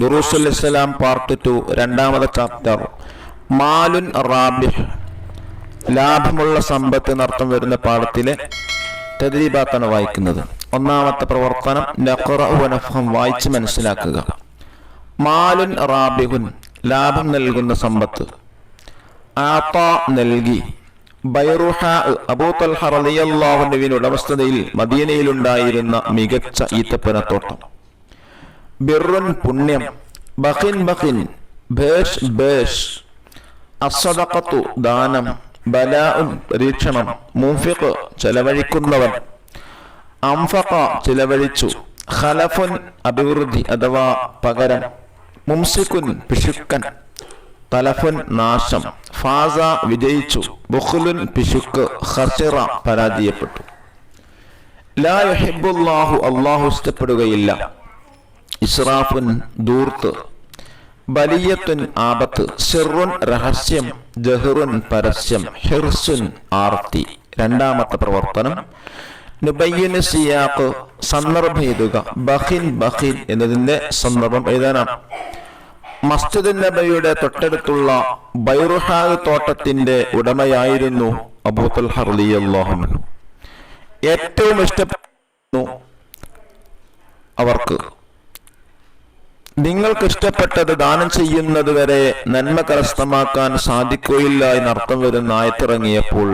ദുറൂസുൽ ഇസ്ലാം part 2 രണ്ടാമത്തെ chapter മാലുൻ റാബിഹ്, ലാഭമുള്ള സമ്പത്ത് എന്നർത്ഥം വരുന്ന പാഠത്തിലെ തദ്രീബാത്താണ് വായിക്കുന്നത്. ഒന്നാമത്തെ പ്രവർത്തനം നഖറഉ വനഫ്ഹം, വായിച്ച് മനസ്സിലാക്കുക. മാലുൻ റാബിഹുൻ, ലാഭം നൽകുന്ന സമ്പത്ത്. ആതാ, നൽകി. ബൈറുഹ, അബൂ തൽഹ റളിയല്ലാഹു അൻഹുവിന്റെ ഉടമസ്ഥതയിൽ മദീനയിലുണ്ടായിരുന്ന മികച്ച ഈത്തപ്പനത്തോട്ടം. ബിർറുൻ, പുണ്യം. ബഖിൻ, ബഖിൻ. ബേഷ്, ബേഷ്. അസ്സദഖത്തു, ദാനം. ബലാഉൻ, പരീക്ഷണം. മുൻഫിഖ്, ചെലവഴിക്കുന്നവൻ. അംഫഖ, ചെലവഴിച്ചു. ഖലഫുൻ, അഭിവൃദ്ധി അഥവാ പകരം. മുംസിക്കുൻ, പിശുക്കൻ. തലഫുൻ, നാശം. ഫാസ, വിജയിച്ചു. ബുഖ്ലുൻ, പിശുക്ക്. ഖസിറ, പരാജയപ്പെട്ടു. ലാ യുഹിബ്ബുല്ലാഹു, അല്ലാഹു ഇഷ്ടപ്പെടുകയില്ല. ഇസ്റാഫുൻ, ധൂർത്ത്. ബലിയത്തുൻ, ആപത്ത്. സിറുൻ, രഹസ്യം. ജഹ്റുൻ, പരസ്യം. ഹിർസുൻ, ആർത്തി. രണ്ടാമത്തെ പ്രവർത്തനം നുബയ്യിനു സിയാഖ്, സന്ദർഭം എഴുതുക. ബഖിൻ, ബഖിൻ എന്നതിന്റെ സന്ദർഭം എഴുതാനാണ്. മസ്ജിദ് നബവിയുടെ തൊട്ടടുത്തുള്ള ബൈറുഹാ തോട്ടത്തിന്റെ ഉടമയായിരുന്നു അബൂ തൽഹ റളിയല്ലാഹു അൻഹു. ഏറ്റവും ഇഷ്ടപ്പെട്ടു അവർക്ക്. നിങ്ങൾക്ക് ഇഷ്ടപ്പെട്ടത് ദാനം ചെയ്യുന്നത് വരെ നന്മ കരസ്ഥമാക്കാൻ സാധിക്കുകയില്ല എന്നർത്ഥം വരുന്ന ആയത്തിറങ്ങിയപ്പോൾ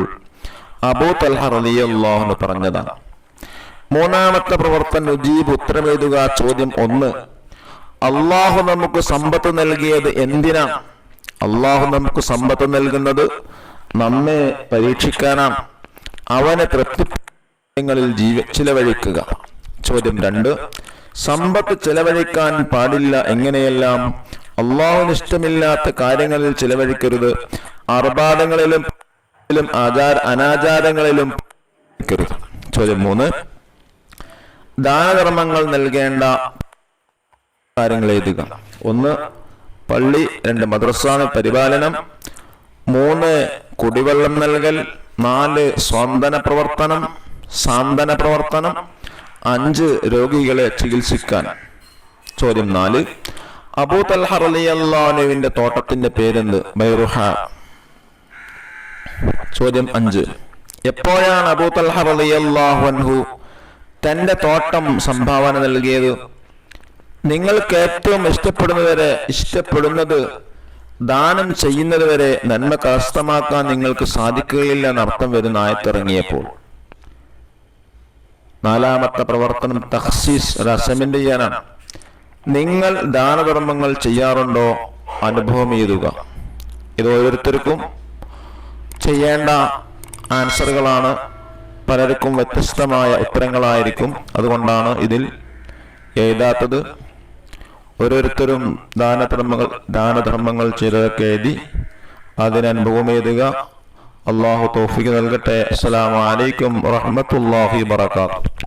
അബൂ തൽഹ റളിയല്ലാഹു അൻഹു പറഞ്ഞതാണ്. മൂന്നാമത്തെ പ്രവർത്തനം ഉജീബ്, ഉത്തരമെഴുതുക. ചോദ്യം 1, അള്ളാഹു നമുക്ക് സമ്പത്ത് നൽകിയത് എന്തിനാണ്? അള്ളാഹു നമുക്ക് സമ്പത്ത് നൽകുന്നത് നമ്മെ പരീക്ഷിക്കാനാണ്. അവനെ തൃപ്തിങ്ങളിൽ ചിലവഴിക്കുക. ചോദ്യം 2, സമ്പത്ത് ചിലവഴിക്കാൻ പാടില്ല. എങ്ങനെയെല്ലാം? അള്ളാഹുവിന് ഇഷ്ടമില്ലാത്ത കാര്യങ്ങളിൽ ചിലവഴിക്കരുത്. ആർഭാടങ്ങളിലും അനാചാരങ്ങളിലും രുത്. ചോദ്യം 3, ദാനധർമ്മങ്ങൾ നൽകേണ്ട കാര്യങ്ങൾ എഴുതുക. 1, പള്ളി. 2, മദ്രസ പരിപാലനം. 3, കുടിവെള്ളം നൽകൽ. 4, സാന്ത്വന പ്രവർത്തനം. 5, രോഗികളെ ചികിത്സിക്കാൻ. ചോദ്യം 4, അബൂ തൽഹ റളിയല്ലാഹു അൻഹുവിന്റെ തോട്ടത്തിന്റെ പേരെന്ത്? ബൈറുഹ. ചോദ്യം 5, എപ്പോഴാണ് അബൂ തൽഹ റളിയല്ലാഹു അൻഹു തന്റെ തോട്ടം സംഭാവന നൽകിയത്? നിങ്ങൾക്ക് ഏറ്റവും ഇഷ്ടപ്പെടുന്നത് ദാനം ചെയ്യുന്നത് വരെ നന്മ കരസ്ഥമാക്കാൻ നിങ്ങൾക്ക് സാധിക്കുകയില്ല എന്നർത്ഥം വരുന്ന ആയത്തിറങ്ങിയപ്പോൾ. നാലാമത്തെ പ്രവർത്തനം തഖ്സീസ്, അസൈൻമെന്റ് ചെയ്യാനാണ്. നിങ്ങൾ ദാനധർമ്മങ്ങൾ ചെയ്യാറുണ്ടോ? അനുഭവം എഴുതുക. ഇത് ഓരോരുത്തർക്കും ചെയ്യേണ്ട ആൻസറുകളാണ്. പലർക്കും വ്യത്യസ്തമായ ഉത്തരങ്ങളായിരിക്കും. അതുകൊണ്ടാണ് ഇതിൽ എഴുതാത്തത്. ഓരോരുത്തരും ദാനധർമ്മങ്ങൾ ചെയ്തതൊക്കെ എഴുതി അതിനനുഭവം എഴുതുക. അള്ളാഹു തൗഫീഖ് നൽകട്ടെ. അസ്സലാമു അലൈക്കും വറഹ്മത്തുള്ളാഹി വബറകാതുഹു.